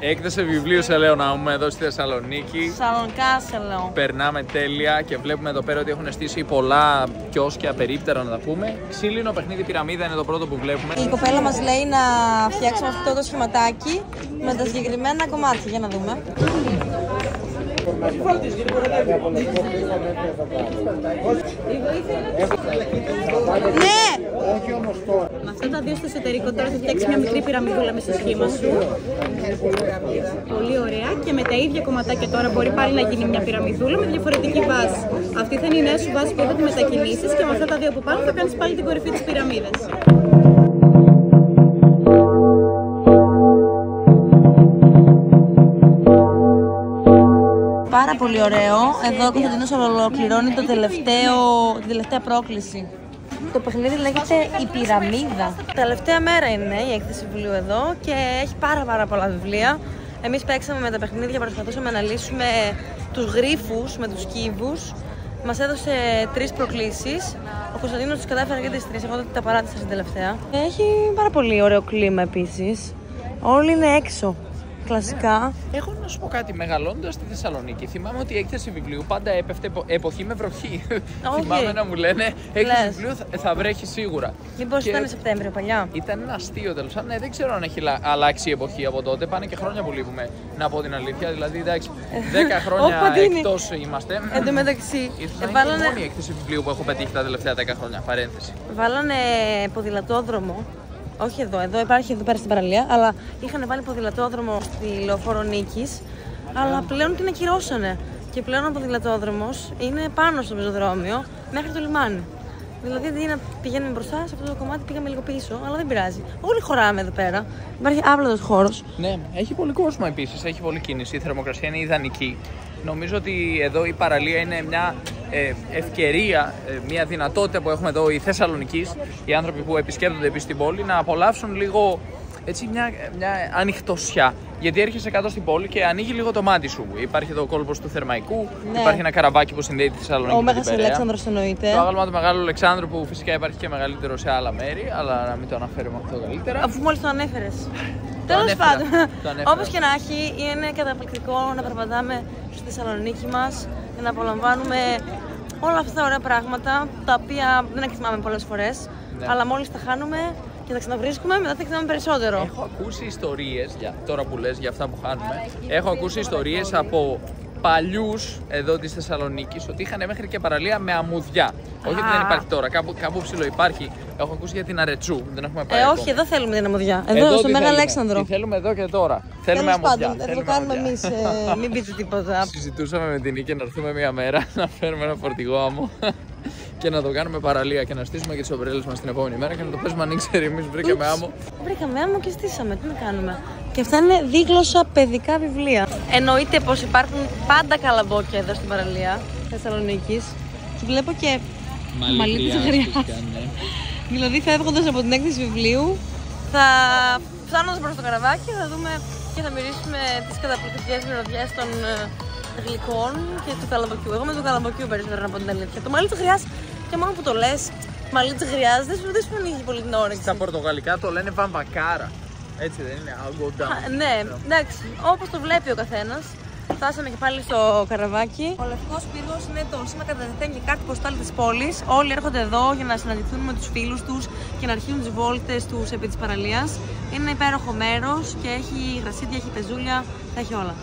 Έκθεση βιβλίου σε λέω να πούμε εδώ στη Θεσσαλονίκη. Σαλονικά σε λέω. Περνάμε τέλεια και βλέπουμε εδώ πέρα ότι έχουν στήσει πολλά κιόσκια περίπτερα να τα πούμε. Ξύλινο παιχνίδι πυραμίδα είναι το πρώτο που βλέπουμε. Η κοπέλα μας λέει να φτιάξουμε αυτό το σχηματάκι με τα συγκεκριμένα κομμάτια. Για να δούμε. Ναι! Με αυτά τα δύο στο εσωτερικό τώρα θα φτιάξει μια μικρή πυραμιδούλα με στο σχήμα σου. Πολύ ωραία. Και με τα ίδια κομματάκια τώρα μπορεί πάλι να γίνει μια πυραμιδούλα με διαφορετική βάση. Αυτή θα είναι η νέα σου βάση που θα μετακινήσεις και με αυτά τα δύο που πάνω θα κάνεις πάλι την κορυφή της πυραμίδας. Πάρα πολύ ωραίο. Εδώ ο Κωνσταντίνος ολοκληρώνει την τελευταία πρόκληση. Το παιχνίδι λέγεται η πυραμίδα. Τελευταία μέρα είναι η έκθεση βιβλίου εδώ και έχει πάρα πολλά βιβλία. Εμείς παίξαμε με τα παιχνίδια, προσπαθούσαμε να λύσουμε τους γρίφους με τους κύβους. Μας έδωσε 3 προκλήσεις. Ο Κωνσταντίνος τους κατάφερε και τις 3, εγώ τα παράτησα στην τελευταία. Έχει πάρα πολύ ωραίο κλίμα επίσης. Όλοι είναι έξω. Κλασικά. Έχω να σου πω κάτι, μεγαλώνοντας στη Θεσσαλονίκη, θυμάμαι ότι η έκθεση βιβλίου πάντα έπεφτε εποχή με βροχή. Θυμάμαι να μου λένε έκθεση βιβλίου θα βρέχει σίγουρα. Μήπως ήταν Σεπτέμβριο παλιά. Ήταν ένα αστείο τέλος πάντων. Δεν ξέρω αν έχει αλλάξει η εποχή από τότε. Πάνε και χρόνια που λείπουμε, να πω την αλήθεια. Δηλαδή, εντάξει, 10 χρόνια εκτός είμαστε. Εν τω μεταξύ, είναι η μόνη έκθεση βιβλίου που έχω πετύχει τα τελευταία 10 χρόνια. Παρένθεση. Βάλανε ποδηλατόδρομο. Όχι εδώ υπάρχει εδώ πέρα στην παραλία, αλλά είχαν βάλει ποδηλατόδρομο στη Λεωφόρο Νίκης, αλλά πλέον την ακυρώσανε. Και πλέον ο ποδηλατόδρομος είναι πάνω στο πεζοδρόμιο μέχρι το λιμάνι. Δηλαδή, αντί να πηγαίνουμε μπροστά, σε αυτό το κομμάτι πήγαμε λίγο πίσω, αλλά δεν πειράζει. Όλοι χωράμε εδώ πέρα. Υπάρχει άπλωτος χώρος. Ναι, έχει πολύ κόσμο επίσης, έχει πολλή κίνηση. Η θερμοκρασία είναι ιδανική. Νομίζω ότι εδώ η παραλία είναι μια ευκαιρία, μια δυνατότητα που έχουμε εδώ οι Θεσσαλονικείς, οι άνθρωποι που επισκέπτονται επίσης την πόλη, να απολαύσουν λίγο έτσι μια ανοιχτωσιά. Γιατί έρχεσαι κάτω στην πόλη και ανοίγει λίγο το μάτι σου. Υπάρχει εδώ ο κόλπος του Θερμαϊκού, υπάρχει ένα καραβάκι που συνδέει τη Θεσσαλονίκη. Ο Μέγας Αλέξανδρος εννοείται. Το άγαλμα του Μεγάλου Αλεξάνδρου που φυσικά υπάρχει και μεγαλύτερο σε άλλα μέρη, αλλά να μην το αναφέρουμε αυτό καλύτερα. Αφού μόλις το ανέφερες. Τέλος πάντων, όπως και να έχει, είναι καταπληκτικό να περπατάμε στη Θεσσαλονίκη μας και να απολαμβάνουμε όλα αυτά τα ωραία πράγματα, τα οποία δεν εκτιμάμε πολλές φορές, αλλά μόλις τα χάνουμε και τα ξαναβρίσκουμε, μετά τα εκτιμάμε περισσότερο. Έχω ακούσει ιστορίες, τώρα που λες για αυτά που χάνουμε, έχω ακούσει ιστορίες από παλιούς εδώ της Θεσσαλονίκης ότι είχαν μέχρι και παραλία με αμμουδιά. Όχι ότι δεν υπάρχει τώρα, κάπου ψηλό υπάρχει. Έχω ακούσει για την Αρετσού, δεν έχουμε πάει. Όχι, εδώ θέλουμε την αμμουδιά. Εδώ στο Μέγα Αλέξανδρο. Τη θέλουμε εδώ και τώρα. Θέλουμε αμμουδιά. Θα το κάνουμε εμείς, μην πείτε τίποτα. Συζητούσαμε με την Νίκη να έρθουμε μια μέρα να φέρουμε ένα φορτηγό άμμο και να το κάνουμε παραλία και να στήσουμε και τις ομπρέλες μας την επόμενη μέρα και να το παίζουμε αν ήξερε εμείς βρήκαμε άμμο. Βρήκαμε άμμο και στήσαμε, τι να κάνουμε. Και αυτά είναι δίγλωσσα παιδικά βιβλία. Εννοείται πως υπάρχουν πάντα καλαμπόκια εδώ στην παραλία Θεσσαλονίκης. Και βλέπω και μαλλί της γριάς. Δηλαδή φεύγοντας από την έκθεση βιβλίου, φτάνοντας προς το καραβάκι θα δούμε και θα μυρίσουμε τις καταπληκτικές μυρωδιές των γλυκών και του καλαμποκιού. Εγώ με το καλαμποκιού περισσότερο να πω την αλήθεια. Το μαλλί της γριάς, και μόνο που το λες, μαλλί της γριάς, δεν σου ανοίγει πολύ την όρεξη. Στα πορτογαλικά το λένε βαμβακάρα. Έτσι δεν είναι, ναι, εντάξει, όπως το βλέπει ο καθένας. Φτάσαμε και πάλι στο καραβάκι. Ο Λευκός Πύργος είναι το σήμα κατά τεθέν και κάρτη ποστάλ της πόλης. Όλοι έρχονται εδώ για να συναντηθούν με τους φίλους τους και να αρχίσουν τις βόλτες τους επί της παραλίας. Είναι ένα υπέροχο μέρος και έχει γρασίδια, έχει πεζούλια, θα έχει όλα.